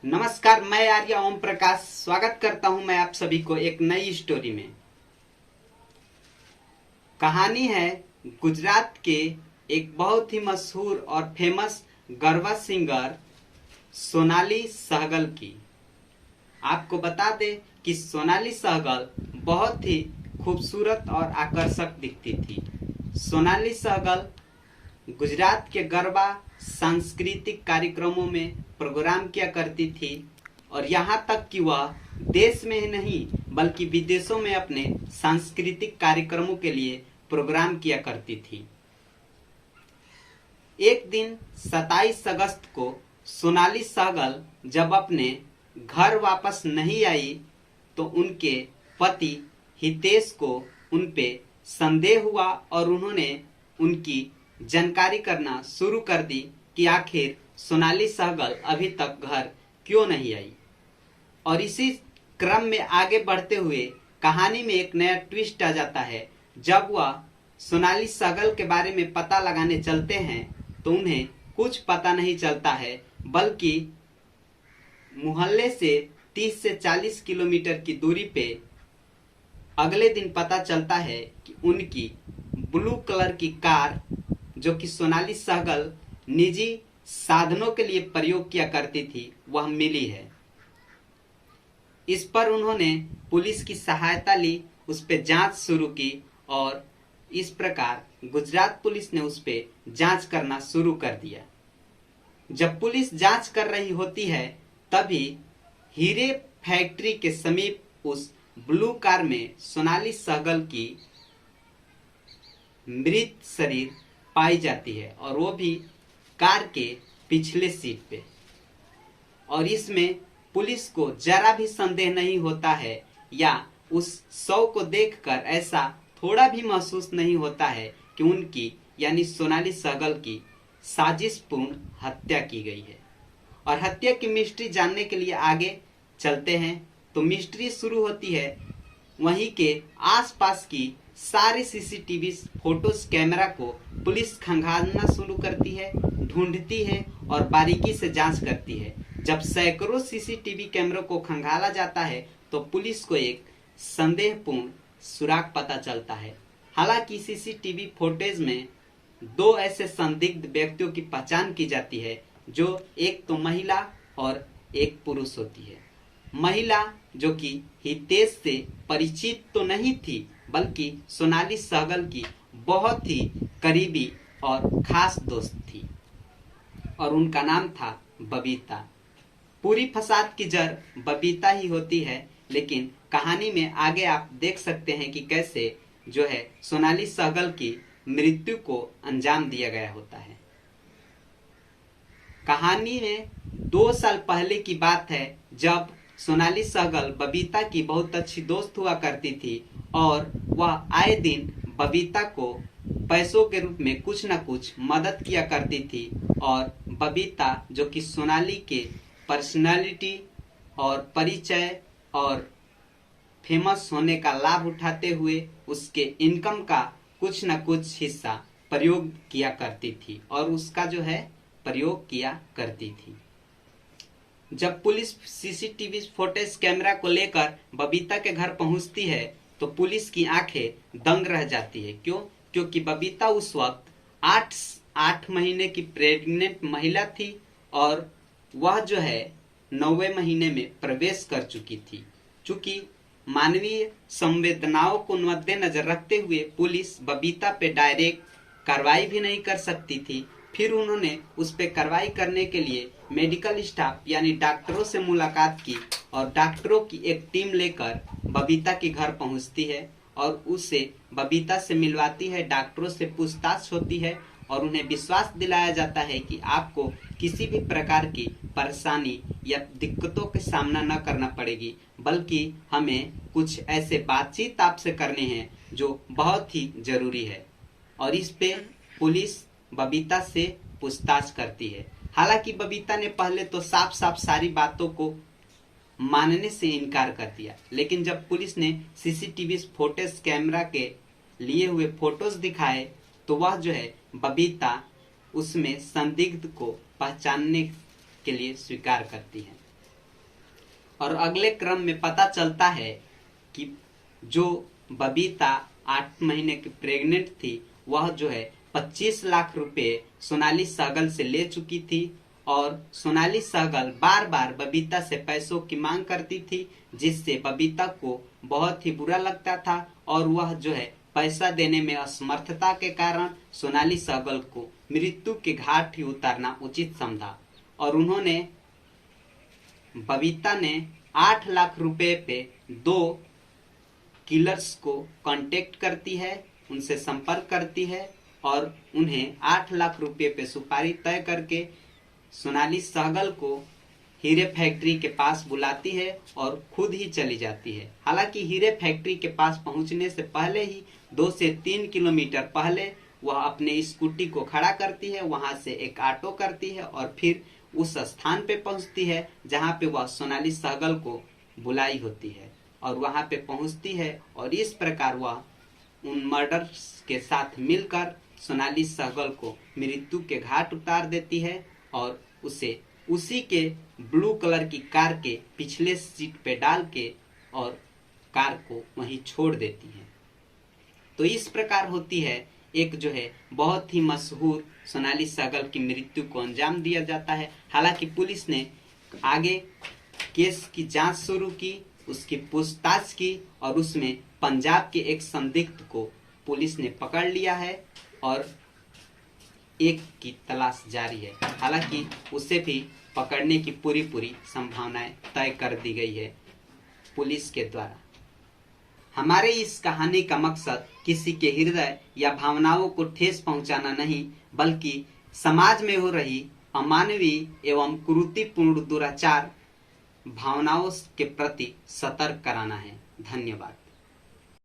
नमस्कार, मैं आर्य ओम प्रकाश स्वागत करता हूं मैं आप सभी को एक नई स्टोरी में। कहानी है गुजरात के एक बहुत ही मशहूर और फेमस गरबा सिंगर सोनाली सहगल की। आपको बता दें कि सोनाली सहगल बहुत ही खूबसूरत और आकर्षक दिखती थी। सोनाली सहगल गुजरात के गरबा सांस्कृतिक कार्यक्रमों में प्रोग्राम किया करती थी और यहाँ तक कि वह देश में ही नहीं बल्कि विदेशों में अपने सांस्कृतिक कार्यक्रमों के लिए प्रोग्राम किया करती थी। एक दिन 27 अगस्त को सोनाली सहगल जब अपने घर वापस नहीं आई तो उनके पति हितेश को उनपे संदेह हुआ और उन्होंने उनकी जानकारी करना शुरू कर दी कि आखिर सोनाली सहगल अभी तक घर क्यों नहीं आई। और इसी क्रम में आगे बढ़ते हुए कहानी में एक नया ट्विस्ट आ जाता है। जब वह सोनाली सहगल के बारे में पता लगाने चलते हैं तो उन्हें कुछ पता नहीं चलता है, बल्कि मोहल्ले से 30 से 40 किलोमीटर की दूरी पे अगले दिन पता चलता है कि उनकी ब्लू कलर की कार, जो कि सोनाली सहगल निजी साधनों के लिए प्रयोग किया करती थी, वह मिली है। इस पर उन्होंने पुलिस की सहायता ली, उस पर जांच शुरू की और इस प्रकार गुजरात पुलिस ने उस पर जांच करना शुरू कर दिया। जब पुलिस जांच कर रही होती है तभी हीरे फैक्ट्री के समीप उस ब्लू कार में सोनाली सहगल की मृत शरीर पाई जाती है और वो भी कार के पिछले सीट पे। और इसमें पुलिस को जरा भी संदेह नहीं होता है या उस शव को देखकर ऐसा थोड़ा भी महसूस नहीं होता है कि उनकी यानी सोनाली सहगल की साजिशपूर्ण हत्या की गई है। और हत्या की मिस्ट्री जानने के लिए आगे चलते हैं तो मिस्ट्री शुरू होती है वहीं के आसपास की सारे सीसीटीवी फोटोज कैमरा को पुलिस खंगालना शुरू करती है, ढूंढती है और बारीकी से जांच करती है। जब सैकड़ों सीसीटीवी कैमरों को खंगाला जाता है तो पुलिस को एक संदेहपूर्ण सुराग पता चलता है। हालांकि सीसीटीवी फुटेज में दो ऐसे संदिग्ध व्यक्तियों की पहचान की जाती है, जो एक तो महिला और एक पुरुष होती है। महिला जो कि हितेश से परिचित तो नहीं थी बल्कि सोनाली सहगल की बहुत ही करीबी और खास दोस्त थी और उनका नाम था बबीता। पूरी फसाद की जड़ बबीता ही होती है, लेकिन कहानी में आगे आप देख सकते हैं कि कैसे जो है सोनाली सहगल की मृत्यु को अंजाम दिया गया होता है। कहानी में 2 साल पहले की बात है जब सोनाली सहगल बबीता की बहुत अच्छी दोस्त हुआ करती थी और वह आए दिन बबीता को पैसों के रूप में कुछ न कुछ मदद किया करती थी। और बबीता जो कि सोनाली के पर्सनालिटी और परिचय और फेमस होने का लाभ उठाते हुए उसके इनकम का कुछ न कुछ हिस्सा प्रयोग किया करती थी और उसका जो है प्रयोग किया करती थी। जब पुलिस सीसीटीवी फुटेज कैमरा को लेकर बबीता के घर पहुंचती है तो पुलिस की आंखें दंग रह जाती है। क्यों? क्योंकि बबीता उस वक्त 8 महीने की प्रेग्नेंट महिला थी और वह जो है 9वें महीने में प्रवेश कर चुकी थी। चूंकि मानवीय संवेदनाओं को मद्देनजर रखते हुए पुलिस बबीता पे डायरेक्ट कार्रवाई भी नहीं कर सकती थी। फिर उन्होंने उस पर कार्रवाई करने के लिए मेडिकल स्टाफ यानी डॉक्टरों से मुलाकात की और डॉक्टरों की एक टीम लेकर बबीता के घर पहुंचती है और उसे बबीता से मिलवाती है। डॉक्टरों से पूछताछ होती है और उन्हें विश्वास दिलाया जाता है कि आपको किसी भी प्रकार की परेशानी या दिक्कतों का सामना न करना पड़ेगी, बल्कि हमें कुछ ऐसे बातचीत आपसे करने हैं जो बहुत ही जरूरी है। और इस पे पुलिस बबीता से पूछताछ करती है। हालांकि बबीता ने पहले तो साफ साफ सारी बातों को मानने से इनकार कर दिया, लेकिन जब पुलिस ने सीसीटीवी फुटेज कैमरा के लिए हुए फोटोज दिखाए तो वह जो है बबीता उसमें संदिग्ध को पहचानने के लिए स्वीकार करती है। और अगले क्रम में पता चलता है कि जो बबीता 8 महीने की प्रेग्नेंट थी वह जो है 25 लाख रुपए सोनाली सहगल से ले चुकी थी और सोनाली सहगल बार बार बबीता से पैसों की मांग करती थी, जिससे बबीता को बहुत ही बुरा लगता था और वह जो है पैसा देने में असमर्थता के कारण सोनाली सहगल को मृत्यु के घाट ही उतारना उचित समझा और उन्होंने बबीता ने 8 लाख रुपए पे 2 किलर्स को कांटेक्ट करती है, उनसे संपर्क करती है और उन्हें 8 लाख रुपए पे सुपारी तय करके सोनाली सहगल को हीरे फैक्ट्री के पास बुलाती है और खुद ही चली जाती है। हालांकि हीरे फैक्ट्री के पास पहुंचने से पहले ही 2 से 3 किलोमीटर पहले वह अपने स्कूटी को खड़ा करती है, वहां से एक ऑटो करती है और फिर उस स्थान पे पहुंचती है जहां पे वह सोनाली सहगल को बुलाई होती है और वहां पे पहुंचती है और इस प्रकार वह उन मर्डर्स के साथ मिलकर सोनाली सहगल को मृत्यु के घाट उतार देती है और उसे उसी के ब्लू कलर की कार के पिछले सीट पे डाल के और कार को वहीं छोड़ देती है। तो इस प्रकार होती है एक जो है बहुत ही मशहूर सोनाली सहगल की मृत्यु को अंजाम दिया जाता है। हालांकि पुलिस ने आगे केस की जांच शुरू की, उसकी पूछताछ की और उसमें पंजाब के एक संदिग्ध को पुलिस ने पकड़ लिया है और एक की तलाश जारी है। हालांकि उसे भी पकड़ने की पूरी संभावनाएं तय कर दी गई है पुलिस के द्वारा। हमारे इस कहानी का मकसद किसी के हृदय या भावनाओं को ठेस पहुंचाना नहीं, बल्कि समाज में हो रही अमानवीय एवं क्रूरतापूर्ण दुराचार भावनाओं के प्रति सतर्क कराना है। धन्यवाद।